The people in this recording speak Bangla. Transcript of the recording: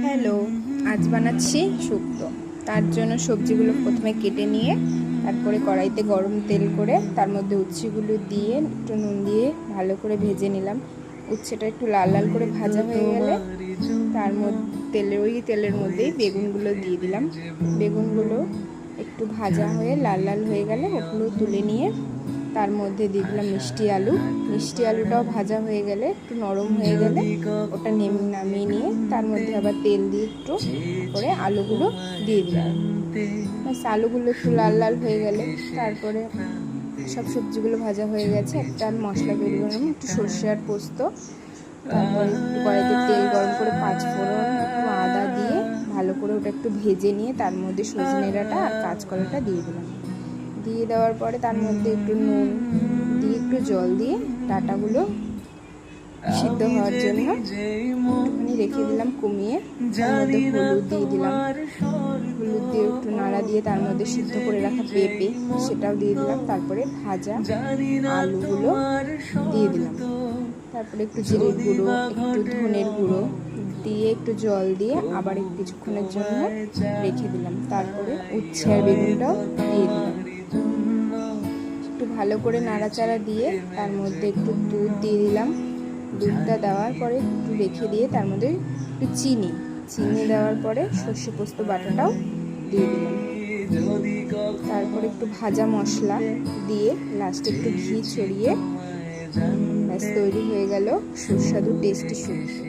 হ্যালো, আজ বানাচ্ছি শুক্তো। তার জন্য সবজিগুলো প্রথমে কেটে নিয়ে তারপরে কড়াইতে গরম তেল করে তার মধ্যে উচ্ছেগুলো দিয়ে একটু নুন দিয়ে ভালো করে ভেজে নিলাম। উচ্ছেটা একটু লাল লাল করে ভাজা হয়ে গেলে তার মধ্যে তেলের মধ্যেই বেগুনগুলো দিয়ে দিলাম। বেগুনগুলো একটু ভাজা হয়ে লাল লাল হয়ে গেলে ওগুলো তুলে নিয়ে তার মধ্যে দিয়ে দিলাম মিষ্টি আলুটাও ভাজা হয়ে গেলে একটু নরম হয়ে গেলে ওটা নামিয়ে নিয়ে তার মধ্যে আবার তেল দিয়ে একটু করে আলুগুলো দিয়ে দিলাম। আলুগুলো একটু লাল লাল হয়ে গেলে তারপরে সব সবজিগুলো ভাজা হয়ে গেছে, একটা মশলা তৈরি করলাম, একটু সর্ষে আর পোস্ত, তারপরে একটু কড়াইতে তেল গরম করে 5 ফোড়ন একটু আদা দিয়ে ভালো করে ওটা একটু ভেজে নিয়ে তার মধ্যে সজনে ডাঁটা আর কাঁচকলাটা দিয়ে দিলাম। দিয়ে দেওয়ার পরে তার মধ্যে একটু নুন দিয়ে একটু জল দিয়ে ডাঁটাগুলো সিদ্ধ হওয়ার জন্য একটুখানি রেখে দিলাম কমিয়ে। তার মধ্যে হলুদ দিয়ে দিলাম, হলুদ দিয়ে একটু নাড়া দিয়ে তার মধ্যে সিদ্ধ করে রাখা পেঁপে সেটাও দিয়ে দিলাম। তারপরে ভাজা আলুগুলো দিয়ে দিলাম। তারপরে একটু জিরের গুঁড়ো একটু ধনের গুঁড়ো দিয়ে একটু জল দিয়ে আবার কিছুক্ষণের জন্য রেখে দিলাম। তারপরে উচ্ছে আর বেগুনটাও দিয়ে দিলাম। একটু ভালো করে নাড়াচাড়া দিয়ে তার মধ্যে একটু দুধ দিয়ে দিলাম। দুধটা দেওয়ার পরে একটু রেখে দিয়ে তার মধ্যে একটু চিনি দেওয়ার পরে সর্ষে পোস্ত বাটাটাও দিয়ে দিলাম। তারপরে একটু ভাজা মশলা দিয়ে লাস্টে একটু ঘি ছড়িয়ে ব্যাস তৈরি হয়ে গেল সুস্বাদু টেস্টি শুক্তো।